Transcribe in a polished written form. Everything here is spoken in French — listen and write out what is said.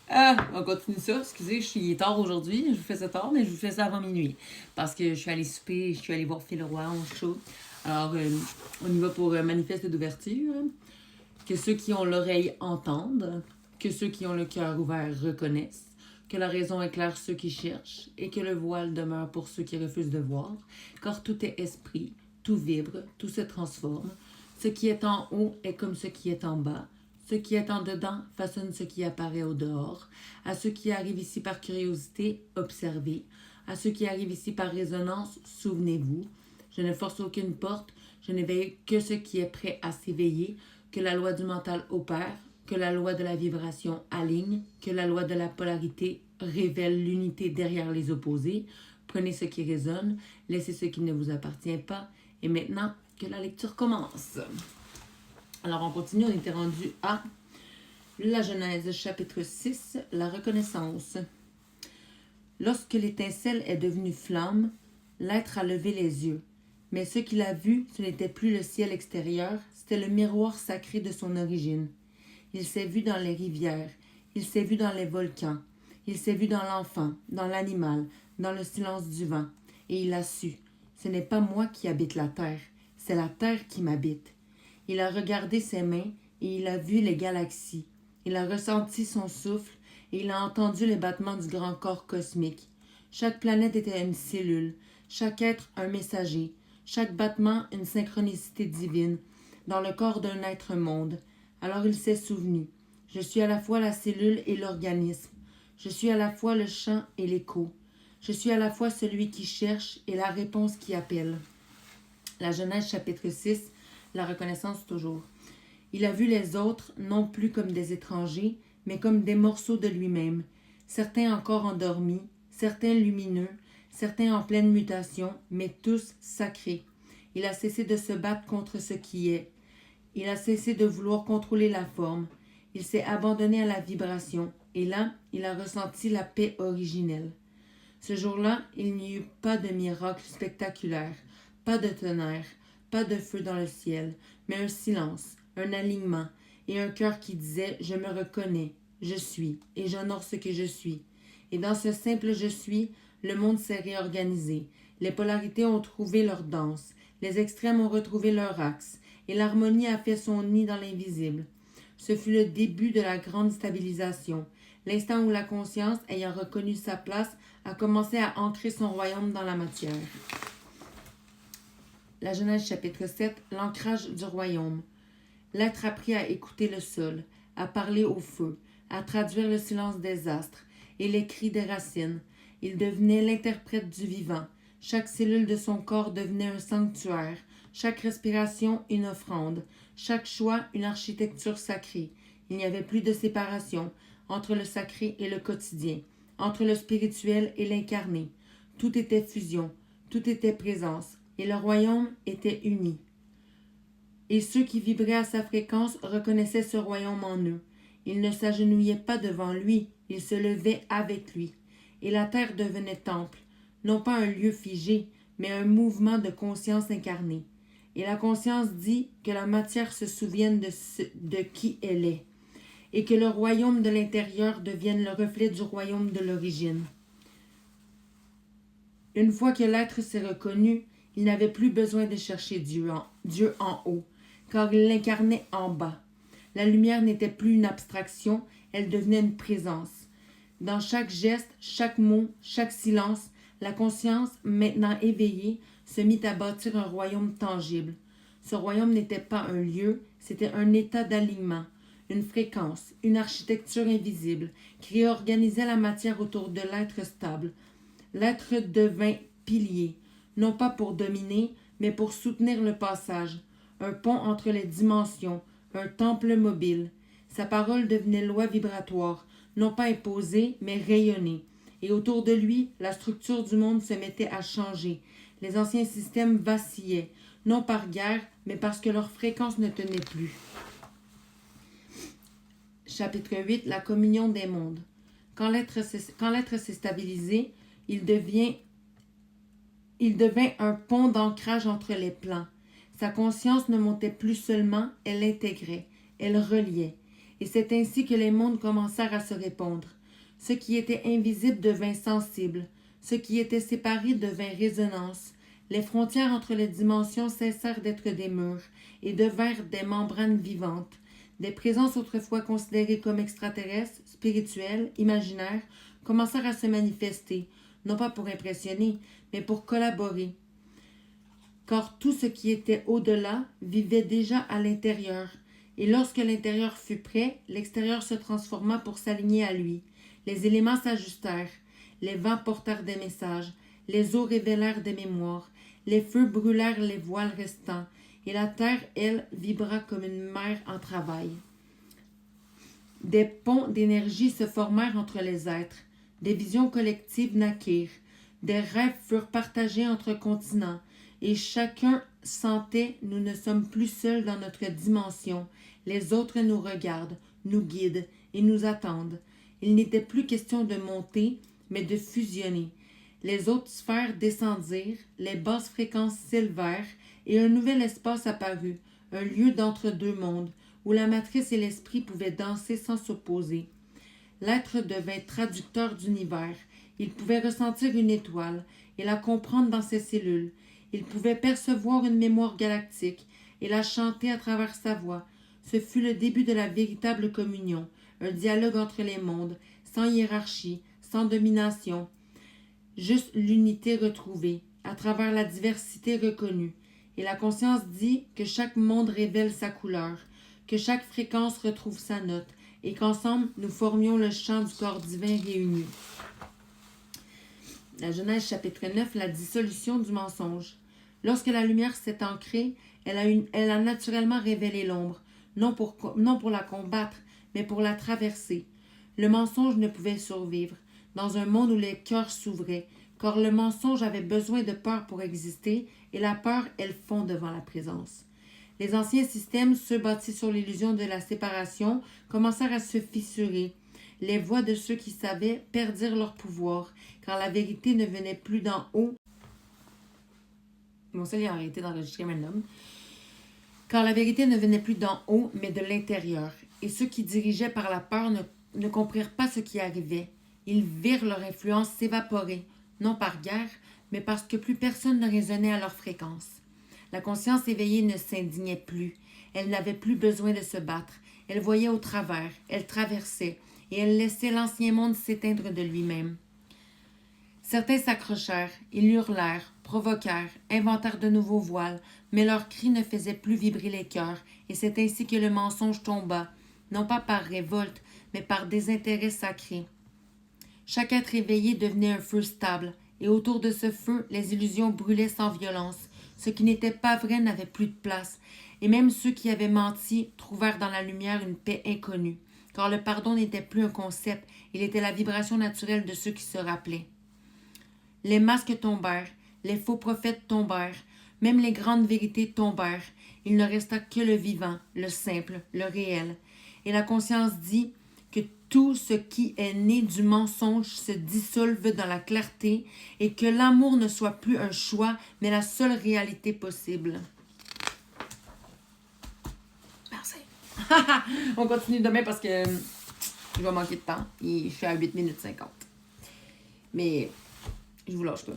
On continue ça. Excusez, il est tard aujourd'hui. Je vous fais ça tard, mais je vous fais ça avant minuit. Parce que je suis allée souper, je suis allée voir Phil Roy, on chaud. Alors, on y va pour manifeste d'ouverture. Que ceux qui ont l'oreille entendent, que ceux qui ont le cœur ouvert reconnaissent, que la raison éclaire ceux qui cherchent, et que le voile demeure pour ceux qui refusent de voir, car tout est esprit, tout vibre, tout se transforme. Ce qui est en haut est comme ce qui est en bas. Ce qui est en dedans façonne ce qui apparaît au dehors. À ceux qui arrivent ici par curiosité, observez. À ceux qui arrivent ici par résonance, souvenez-vous. Je ne force aucune porte, je n'éveille que ce qui est prêt à s'éveiller, que la loi du mental opère, que la loi de la vibration aligne, que la loi de la polarité révèle l'unité derrière les opposés. Prenez ce qui résonne, laissez ce qui ne vous appartient pas. Et maintenant, que la lecture commence. Alors, on continue, on était rendu à la Genèse, chapitre 6, la reconnaissance. Lorsque l'étincelle est devenue flamme, l'être a levé les yeux. Mais ce qu'il a vu, ce n'était plus le ciel extérieur, c'était le miroir sacré de son origine. Il s'est vu dans les rivières, il s'est vu dans les volcans, il s'est vu dans l'enfant, dans l'animal, dans le silence du vent. Et il a su, ce n'est pas moi qui habite la terre, c'est la terre qui m'habite. Il a regardé ses mains et il a vu les galaxies. Il a ressenti son souffle et il a entendu les battements du grand corps cosmique. Chaque planète était une cellule, chaque être un messager, chaque battement une synchronicité divine, dans le corps d'un être monde. Alors il s'est souvenu. Je suis à la fois la cellule et l'organisme. Je suis à la fois le chant et l'écho. Je suis à la fois celui qui cherche et la réponse qui appelle. La Genèse chapitre 6, la reconnaissance toujours. Il a vu les autres non plus comme des étrangers, mais comme des morceaux de lui-même, certains encore endormis, certains lumineux, certains en pleine mutation, mais tous sacrés. Il a cessé de se battre contre ce qui est. Il a cessé de vouloir contrôler la forme. Il s'est abandonné à la vibration, et là, il a ressenti la paix originelle. Ce jour-là, il n'y eut pas de miracle spectaculaire, pas de tonnerre, pas de feu dans le ciel, mais un silence, un alignement, et un cœur qui disait « Je me reconnais, je suis, et j'honore ce que je suis ». Et dans ce simple « je suis », le monde s'est réorganisé. Les polarités ont trouvé leur danse, les extrêmes ont retrouvé leur axe, et l'harmonie a fait son nid dans l'invisible. Ce fut le début de la grande stabilisation, l'instant où la conscience, ayant reconnu sa place, a commencé à ancrer son royaume dans la matière. La Genèse chapitre 7, l'ancrage du royaume. L'être apprit à écouter le sol, à parler au feu, à traduire le silence des astres et les cris des racines. Il devenait l'interprète du vivant. Chaque cellule de son corps devenait un sanctuaire, chaque respiration une offrande, chaque choix une architecture sacrée. Il n'y avait plus de séparation entre le sacré et le quotidien, entre le spirituel et l'incarné. Tout était fusion, tout était présence, et le royaume était uni. Et ceux qui vibraient à sa fréquence reconnaissaient ce royaume en eux. Ils ne s'agenouillaient pas devant lui, ils se levaient avec lui. Et la terre devenait temple, non pas un lieu figé, mais un mouvement de conscience incarnée. Et la conscience dit que la matière se souvienne de qui elle est, et que le royaume de l'intérieur devienne le reflet du royaume de l'origine. Une fois que l'être s'est reconnu, il n'avait plus besoin de chercher Dieu en haut, car il l'incarnait en bas. La lumière n'était plus une abstraction, elle devenait une présence. Dans chaque geste, chaque mot, chaque silence, la conscience, maintenant éveillée, se mit à bâtir un royaume tangible. Ce royaume n'était pas un lieu, c'était un état d'alignement, une fréquence, une architecture invisible qui réorganisait la matière autour de l'être stable. L'être devint pilier, non pas pour dominer, mais pour soutenir le passage, un pont entre les dimensions, un temple mobile. Sa parole devenait loi vibratoire, non pas imposée, mais rayonnée. Et autour de lui, la structure du monde se mettait à changer. Les anciens systèmes vacillaient, non par guerre, mais parce que leur fréquence ne tenait plus. Chapitre 8, la communion des mondes. Quand l'être s'est stabilisé, il devint un pont d'ancrage entre les plans. Sa conscience ne montait plus seulement, elle intégrait, elle reliait. et c'est ainsi que les mondes commencèrent à se répondre. Ce qui était invisible devint sensible, ce qui était séparé devint résonance. Les frontières entre les dimensions cessèrent d'être des murs et devinrent des membranes vivantes. Des présences autrefois considérées comme extraterrestres, spirituelles, imaginaires, commencèrent à se manifester, non pas pour impressionner, mais pour collaborer. Car tout ce qui était au-delà vivait déjà à l'intérieur, et lorsque l'intérieur fut prêt, l'extérieur se transforma pour s'aligner à lui. Les éléments s'ajustèrent, les vents portèrent des messages, les eaux révélèrent des mémoires, les feux brûlèrent les voiles restants, et la terre, elle, vibra comme une mer en travail. Des ponts d'énergie se formèrent entre les êtres, des visions collectives naquirent, des rêves furent partagés entre continents, et chacun sentait nous ne sommes plus seuls dans notre dimension, les autres nous regardent, nous guident et nous attendent. Il n'était plus question de monter, mais de fusionner. Les hautes sphères descendirent, les basses fréquences s'élevèrent, et un nouvel espace apparut, un lieu d'entre-deux mondes, où la matrice et l'esprit pouvaient danser sans s'opposer. L'être devint traducteur d'univers. Il pouvait ressentir une étoile et la comprendre dans ses cellules. Il pouvait percevoir une mémoire galactique et la chanter à travers sa voix. Ce fut le début de la véritable communion, un dialogue entre les mondes, sans hiérarchie, sans domination, juste l'unité retrouvée, à travers la diversité reconnue. Et la conscience dit que chaque monde révèle sa couleur, que chaque fréquence retrouve sa note, et qu'ensemble, nous formions le chant du corps divin réuni. La Genèse chapitre 9, la dissolution du mensonge. Lorsque la lumière s'est ancrée, elle a naturellement révélé l'ombre, non pour la combattre, mais pour la traverser. Le mensonge ne pouvait survivre, dans un monde où les cœurs s'ouvraient, car le mensonge avait besoin de peur pour exister, et la peur, elle fond devant la présence. Les anciens systèmes, ceux bâtis sur l'illusion de la séparation, commencèrent à se fissurer. Les voix de ceux qui savaient perdirent leur pouvoir, car la vérité ne venait plus d'en haut. Mon seul a arrêté d'enregistrer maintenant. Car la vérité ne venait plus d'en haut, mais de l'intérieur. Et ceux qui dirigeaient par la peur ne comprirent pas ce qui arrivait. Ils virent leur influence s'évaporer, non par guerre, mais parce que plus personne ne résonnait à leur fréquence. La conscience éveillée ne s'indignait plus. Elle n'avait plus besoin de se battre. Elle voyait au travers, elle traversait, et elle laissait l'ancien monde s'éteindre de lui-même. Certains s'accrochèrent, ils hurlèrent, provoquèrent, inventèrent de nouveaux voiles, mais leurs cris ne faisaient plus vibrer les cœurs, et c'est ainsi que le mensonge tomba, non pas par révolte, mais par désintérêt sacré. Chaque être éveillé devenait un feu stable, et autour de ce feu, les illusions brûlaient sans violence. Ce qui n'était pas vrai n'avait plus de place, et même ceux qui avaient menti trouvèrent dans la lumière une paix inconnue, car le pardon n'était plus un concept, il était la vibration naturelle de ceux qui se rappelaient. Les masques tombèrent, les faux prophètes tombèrent, même les grandes vérités tombèrent, il ne resta que le vivant, le simple, le réel. Et la conscience dit que tout ce qui est né du mensonge se dissolve dans la clarté et que l'amour ne soit plus un choix, mais la seule réalité possible. Merci. On continue demain parce que je vais manquer de temps et je suis à 8 minutes 50. Mais je vous lâche pas.